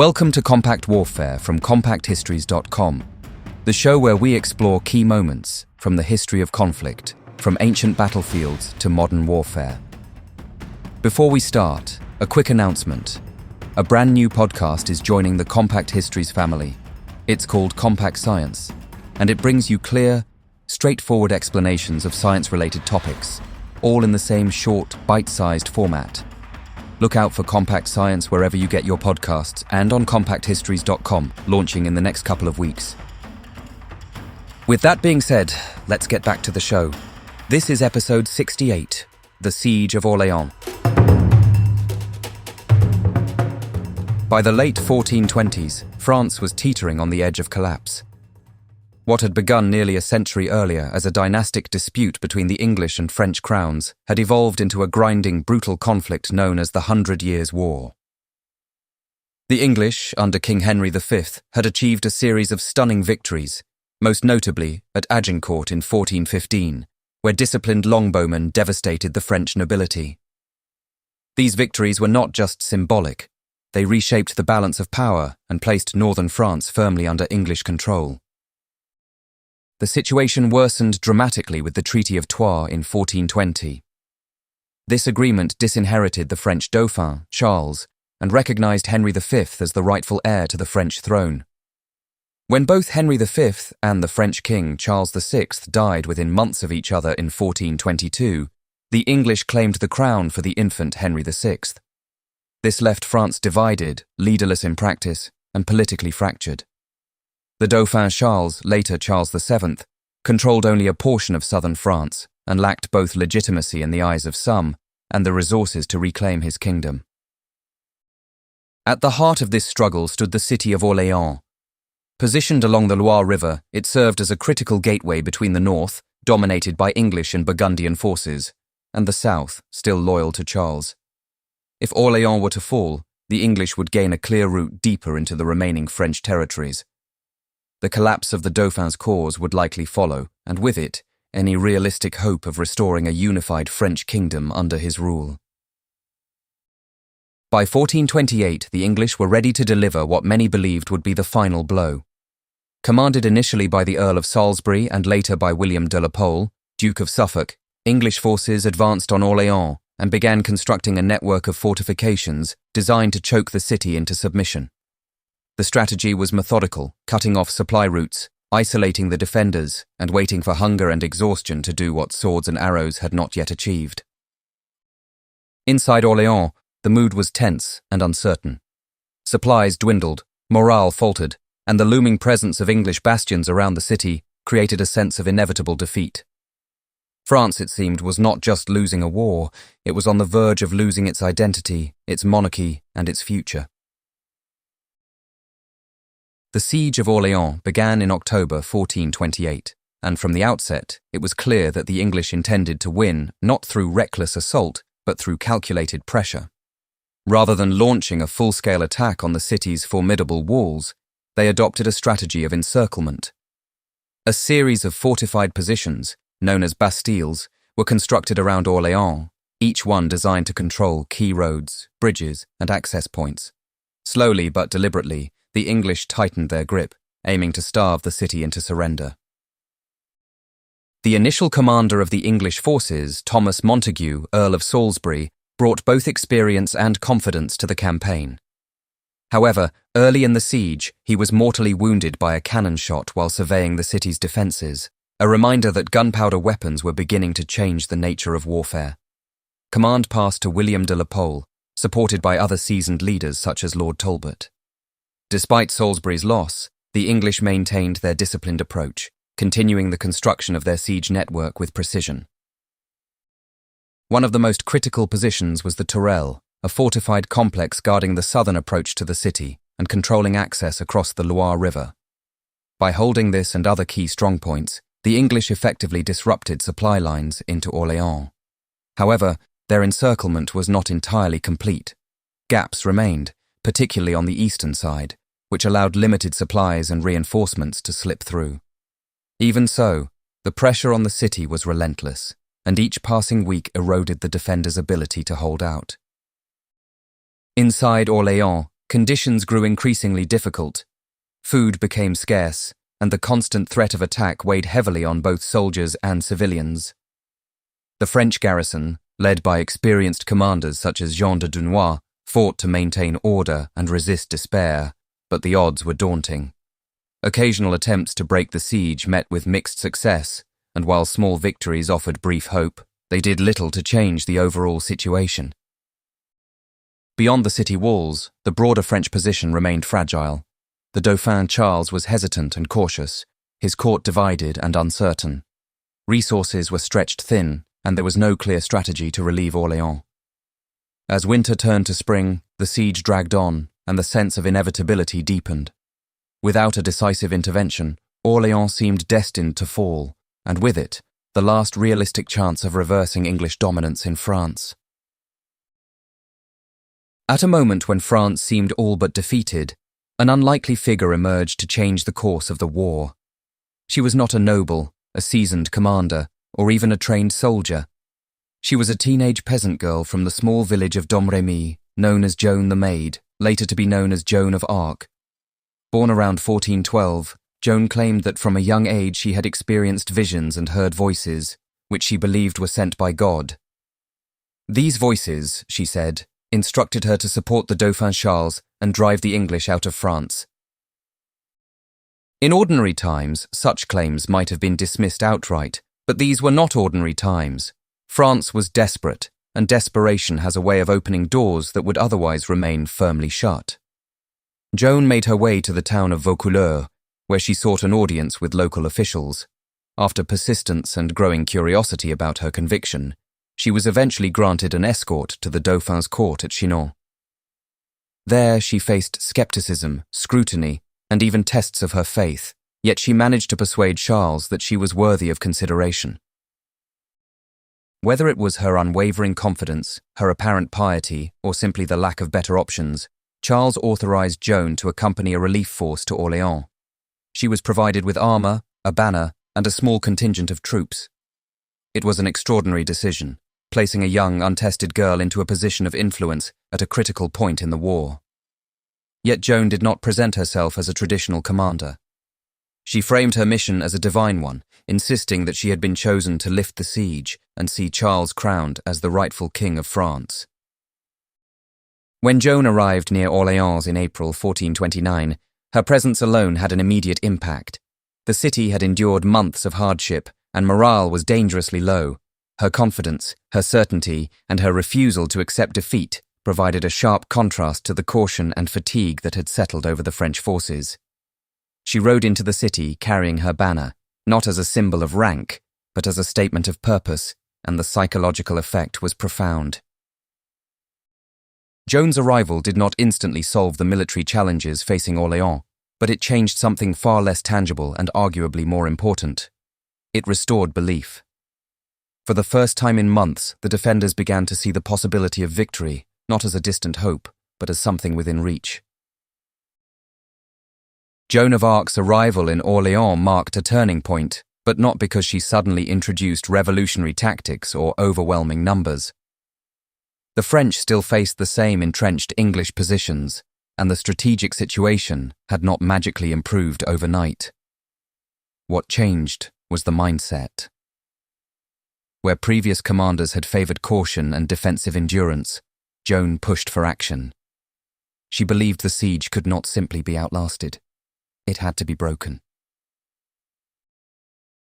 Welcome to Compact Warfare from compacthistories.com, the show where we explore key moments from the history of conflict, from ancient battlefields to modern warfare. Before we start, a quick announcement. A brand new podcast is joining the Compact Histories family. It's called Compact Science, and it brings you clear, straightforward explanations of science-related topics, all in the same short, bite-sized format. Look out for Compact Science wherever you get your podcasts and on compacthistories.com, launching in the next couple of weeks. With that being said, let's get back to the show. This is episode 68, The Siege of Orléans. By the late 1420s, France was teetering on the edge of collapse. What had begun nearly a century earlier as a dynastic dispute between the English and French crowns had evolved into a grinding, brutal conflict known as the 100 Years' War. The English, under King Henry V, had achieved a series of stunning victories, most notably at Agincourt in 1415, where disciplined longbowmen devastated the French nobility. These victories were not just symbolic, they reshaped the balance of power and placed northern France firmly under English control. The situation worsened dramatically with the Treaty of Troyes in 1420. This agreement disinherited the French Dauphin, Charles, and recognized Henry V as the rightful heir to the French throne. When both Henry V and the French king, Charles VI, died within months of each other in 1422, the English claimed the crown for the infant Henry VI. This left France divided, leaderless in practice, and politically fractured. The Dauphin Charles, later Charles VII, controlled only a portion of southern France and lacked both legitimacy in the eyes of some and the resources to reclaim his kingdom. At the heart of this struggle stood the city of Orléans. Positioned along the Loire River, it served as a critical gateway between the north, dominated by English and Burgundian forces, and the south, still loyal to Charles. If Orléans were to fall, the English would gain a clear route deeper into the remaining French territories. The collapse of the Dauphin's cause would likely follow, and with it, any realistic hope of restoring a unified French kingdom under his rule. By 1428, the English were ready to deliver what many believed would be the final blow. Commanded initially by the Earl of Salisbury and later by William de la Pole, Duke of Suffolk, English forces advanced on Orléans and began constructing a network of fortifications designed to choke the city into submission. The strategy was methodical, cutting off supply routes, isolating the defenders, and waiting for hunger and exhaustion to do what swords and arrows had not yet achieved. Inside Orléans, the mood was tense and uncertain. Supplies dwindled, morale faltered, and the looming presence of English bastions around the city created a sense of inevitable defeat. France, it seemed, was not just losing a war, it was on the verge of losing its identity, its monarchy, and its future. The Siege of Orléans began in October 1428, and from the outset, it was clear that the English intended to win not through reckless assault, but through calculated pressure. Rather than launching a full-scale attack on the city's formidable walls, they adopted a strategy of encirclement. A series of fortified positions, known as bastilles, were constructed around Orléans, each one designed to control key roads, bridges, and access points. Slowly but deliberately, the English tightened their grip, aiming to starve the city into surrender. The initial commander of the English forces, Thomas Montague, Earl of Salisbury, brought both experience and confidence to the campaign. However, early in the siege, he was mortally wounded by a cannon shot while surveying the city's defences, a reminder that gunpowder weapons were beginning to change the nature of warfare. Command passed to William de la Pole, supported by other seasoned leaders such as Lord Talbot. Despite Salisbury's loss, the English maintained their disciplined approach, continuing the construction of their siege network with precision. One of the most critical positions was the Tourelle, a fortified complex guarding the southern approach to the city and controlling access across the Loire River. By holding this and other key strongpoints, the English effectively disrupted supply lines into Orléans. However, their encirclement was not entirely complete. Gaps remained, particularly on the eastern side, which allowed limited supplies and reinforcements to slip through. Even so, the pressure on the city was relentless, and each passing week eroded the defenders' ability to hold out. Inside Orléans, conditions grew increasingly difficult. Food became scarce, and the constant threat of attack weighed heavily on both soldiers and civilians. The French garrison, led by experienced commanders such as Jean de Dunois, fought to maintain order and resist despair, but the odds were daunting. Occasional attempts to break the siege met with mixed success, and while small victories offered brief hope, they did little to change the overall situation. Beyond the city walls, the broader French position remained fragile. The Dauphin Charles was hesitant and cautious, his court divided and uncertain. Resources were stretched thin, and there was no clear strategy to relieve Orléans. As winter turned to spring, the siege dragged on, and the sense of inevitability deepened. Without a decisive intervention, Orléans seemed destined to fall, and with it, the last realistic chance of reversing English dominance in France. At a moment when France seemed all but defeated, an unlikely figure emerged to change the course of the war. She was not a noble, a seasoned commander, or even a trained soldier. She was a teenage peasant girl from the small village of Domremy, known as Joan the Maid, later to be known as Joan of Arc. Born around 1412, Joan claimed that from a young age she had experienced visions and heard voices, which she believed were sent by God. These voices, she said, instructed her to support the Dauphin Charles and drive the English out of France. In ordinary times, such claims might have been dismissed outright, but these were not ordinary times. France was desperate, and desperation has a way of opening doors that would otherwise remain firmly shut. Joan made her way to the town of Vaucouleurs, where she sought an audience with local officials. After persistence and growing curiosity about her conviction, she was eventually granted an escort to the Dauphin's court at Chinon. There she faced skepticism, scrutiny, and even tests of her faith, yet she managed to persuade Charles that she was worthy of consideration. Whether it was her unwavering confidence, her apparent piety, or simply the lack of better options, Charles authorized Joan to accompany a relief force to Orléans. She was provided with armor, a banner, and a small contingent of troops. It was an extraordinary decision, placing a young, untested girl into a position of influence at a critical point in the war. Yet Joan did not present herself as a traditional commander. She framed her mission as a divine one, insisting that she had been chosen to lift the siege and see Charles crowned as the rightful king of France. When Joan arrived near Orléans in April 1429, her presence alone had an immediate impact. The city had endured months of hardship, and morale was dangerously low. Her confidence, her certainty, and her refusal to accept defeat provided a sharp contrast to the caution and fatigue that had settled over the French forces. She rode into the city carrying her banner, not as a symbol of rank, but as a statement of purpose, and the psychological effect was profound. Joan's arrival did not instantly solve the military challenges facing Orléans, but it changed something far less tangible and arguably more important. It restored belief. For the first time in months, the defenders began to see the possibility of victory, not as a distant hope, but as something within reach. Joan of Arc's arrival in Orléans marked a turning point, but not because she suddenly introduced revolutionary tactics or overwhelming numbers. The French still faced the same entrenched English positions, and the strategic situation had not magically improved overnight. What changed was the mindset. Where previous commanders had favored caution and defensive endurance, Joan pushed for action. She believed the siege could not simply be outlasted. It had to be broken.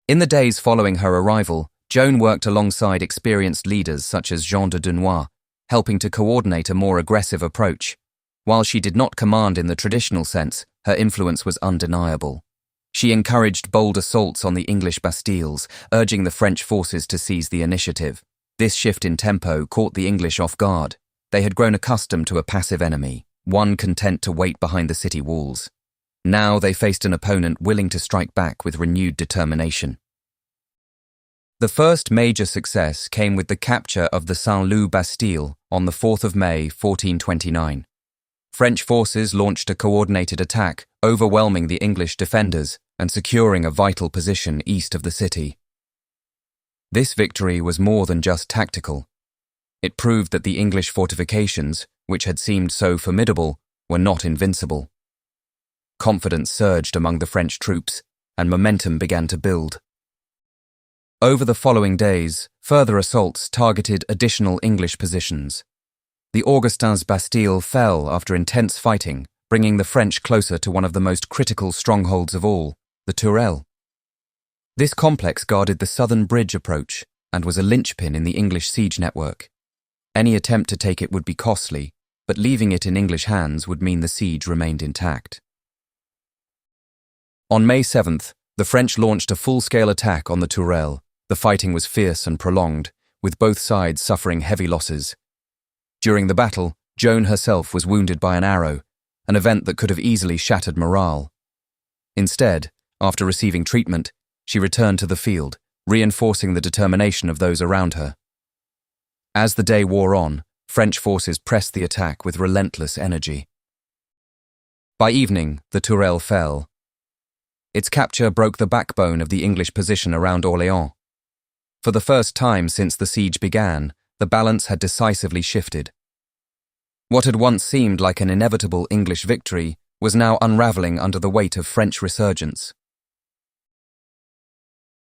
In the days following her arrival, Joan worked alongside experienced leaders such as Jean de Dunois, helping to coordinate a more aggressive approach. While she did not command in the traditional sense, her influence was undeniable. She encouraged bold assaults on the English bastilles, urging the French forces to seize the initiative. This shift in tempo caught the English off guard. They had grown accustomed to a passive enemy, one content to wait behind the city walls. Now they faced an opponent willing to strike back with renewed determination. The first major success came with the capture of the Saint-Loup Bastille on the 4th of May, 1429. French forces launched a coordinated attack, overwhelming the English defenders and securing a vital position east of the city. This victory was more than just tactical. It proved that the English fortifications, which had seemed so formidable, were not invincible. Confidence surged among the French troops, and momentum began to build. Over the following days, further assaults targeted additional English positions. The Augustins' Bastille fell after intense fighting, bringing the French closer to one of the most critical strongholds of all, the Tourelle. This complex guarded the southern bridge approach and was a linchpin in the English siege network. Any attempt to take it would be costly, but leaving it in English hands would mean the siege remained intact. On May 7th, the French launched a full-scale attack on the Tourelle. The fighting was fierce and prolonged, with both sides suffering heavy losses. During the battle, Joan herself was wounded by an arrow, an event that could have easily shattered morale. Instead, after receiving treatment, she returned to the field, reinforcing the determination of those around her. As the day wore on, French forces pressed the attack with relentless energy. By evening, the Tourelle fell. Its capture broke the backbone of the English position around Orléans. For the first time since the siege began, the balance had decisively shifted. What had once seemed like an inevitable English victory was now unraveling under the weight of French resurgence.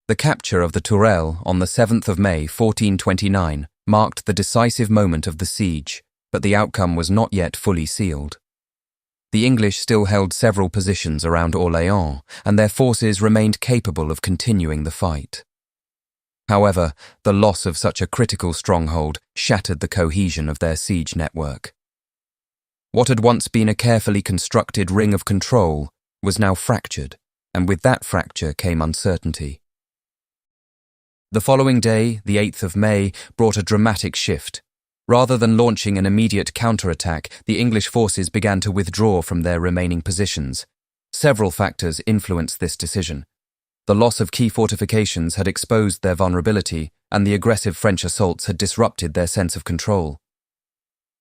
The capture of the Tourelle on the 7th of May 1429 marked the decisive moment of the siege, but the outcome was not yet fully sealed. The English still held several positions around Orléans, and their forces remained capable of continuing the fight. However, the loss of such a critical stronghold shattered the cohesion of their siege network. What had once been a carefully constructed ring of control was now fractured, and with that fracture came uncertainty. The following day, the 8th of May, brought a dramatic shift. Rather than launching an immediate counterattack, the English forces began to withdraw from their remaining positions. Several factors influenced this decision. The loss of key fortifications had exposed their vulnerability, and the aggressive French assaults had disrupted their sense of control.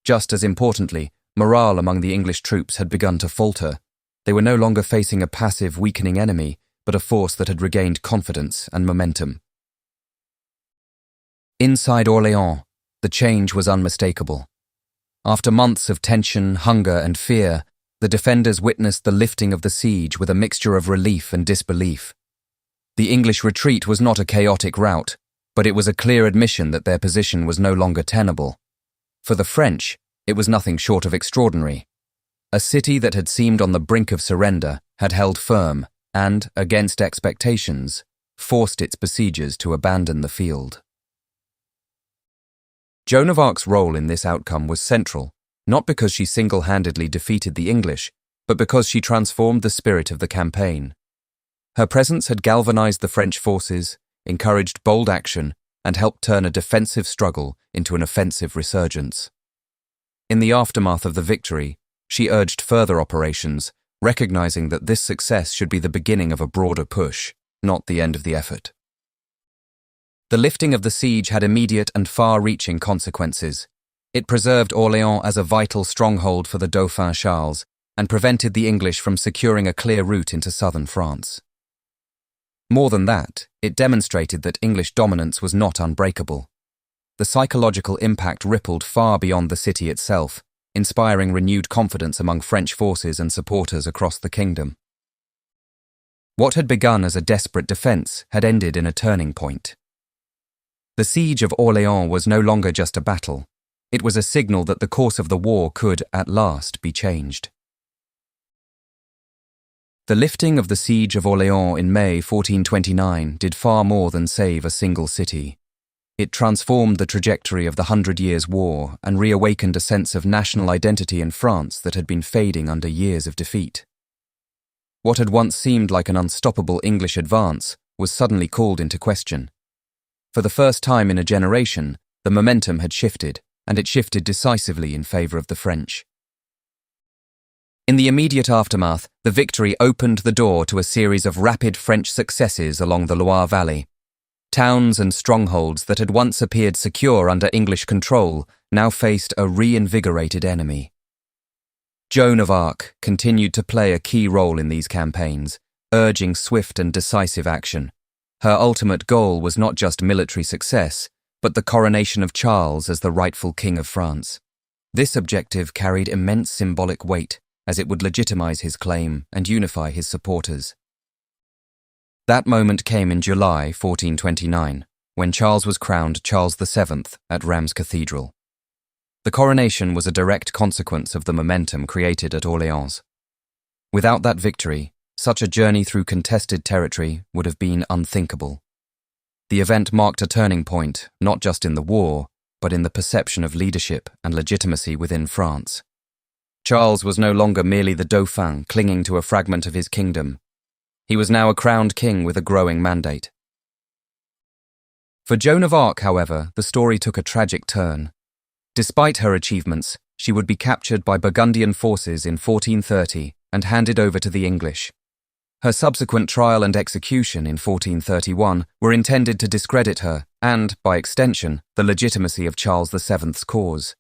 Just as importantly, morale among the English troops had begun to falter. They were no longer facing a passive, weakening enemy, but a force that had regained confidence and momentum. Inside Orléans, the change was unmistakable. After months of tension, hunger, and fear, the defenders witnessed the lifting of the siege with a mixture of relief and disbelief. The English retreat was not a chaotic rout, but it was a clear admission that their position was no longer tenable. For the French, it was nothing short of extraordinary. A city that had seemed on the brink of surrender had held firm and, against expectations, forced its besiegers to abandon the field. Joan of Arc's role in this outcome was central, not because she single-handedly defeated the English, but because she transformed the spirit of the campaign. Her presence had galvanized the French forces, encouraged bold action, and helped turn a defensive struggle into an offensive resurgence. In the aftermath of the victory, she urged further operations, recognizing that this success should be the beginning of a broader push, not the end of the effort. The lifting of the siege had immediate and far-reaching consequences. It preserved Orléans as a vital stronghold for the Dauphin Charles and prevented the English from securing a clear route into southern France. More than that, it demonstrated that English dominance was not unbreakable. The psychological impact rippled far beyond the city itself, inspiring renewed confidence among French forces and supporters across the kingdom. What had begun as a desperate defense had ended in a turning point. The siege of Orléans was no longer just a battle. It was a signal that the course of the war could, at last, be changed. The lifting of the Siege of Orléans in May 1429 did far more than save a single city. It transformed the trajectory of the 100 Years' War and reawakened a sense of national identity in France that had been fading under years of defeat. What had once seemed like an unstoppable English advance was suddenly called into question. For the first time in a generation, the momentum had shifted, and it shifted decisively in favor of the French. In the immediate aftermath, the victory opened the door to a series of rapid French successes along the Loire Valley. Towns and strongholds that had once appeared secure under English control now faced a reinvigorated enemy. Joan of Arc continued to play a key role in these campaigns, urging swift and decisive action. Her ultimate goal was not just military success, but the coronation of Charles as the rightful King of France. This objective carried immense symbolic weight, as it would legitimize his claim and unify his supporters. That moment came in July 1429, when Charles was crowned Charles VII at Reims Cathedral. The coronation was a direct consequence of the momentum created at Orléans. Without that victory, such a journey through contested territory would have been unthinkable. The event marked a turning point, not just in the war, but in the perception of leadership and legitimacy within France. Charles was no longer merely the Dauphin clinging to a fragment of his kingdom. He was now a crowned king with a growing mandate. For Joan of Arc, however, the story took a tragic turn. Despite her achievements, she would be captured by Burgundian forces in 1430 and handed over to the English. Her subsequent trial and execution in 1431 were intended to discredit her and, by extension, the legitimacy of Charles VII's cause.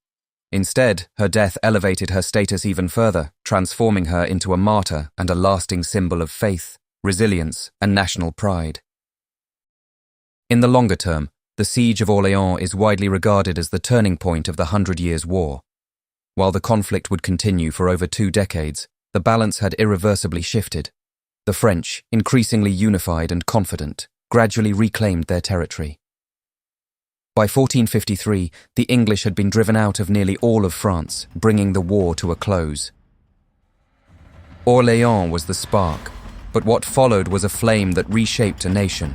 Instead, her death elevated her status even further, transforming her into a martyr and a lasting symbol of faith, resilience, and national pride. In the longer term, the Siege of Orléans is widely regarded as the turning point of the 100 Years' War. While the conflict would continue for over 2 decades, the balance had irreversibly shifted. The French, increasingly unified and confident, gradually reclaimed their territory. By 1453, the English had been driven out of nearly all of France, bringing the war to a close. Orléans was the spark, but what followed was a flame that reshaped a nation.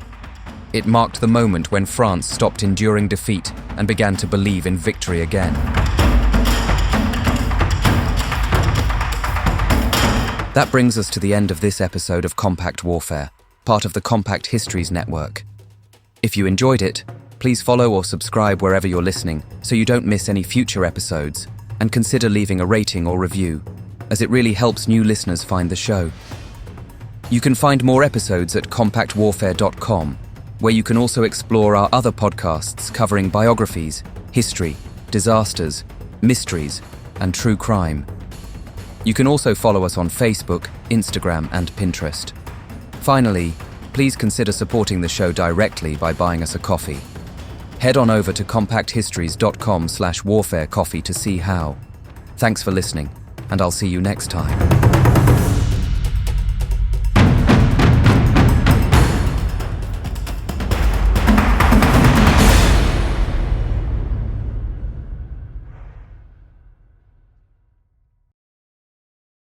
It marked the moment when France stopped enduring defeat and began to believe in victory again. That brings us to the end of this episode of Compact Warfare, part of the Compact Histories Network. If you enjoyed it, please follow or subscribe wherever you're listening so you don't miss any future episodes, and consider leaving a rating or review, as it really helps new listeners find the show. You can find more episodes at compactwarfare.com, where you can also explore our other podcasts covering biographies, history, disasters, mysteries, and true crime. You can also follow us on Facebook, Instagram, and Pinterest. Finally, please consider supporting the show directly by buying us a coffee. Head on over to compacthistories.com/warfarecoffee to see how. Thanks for listening, and I'll see you next time.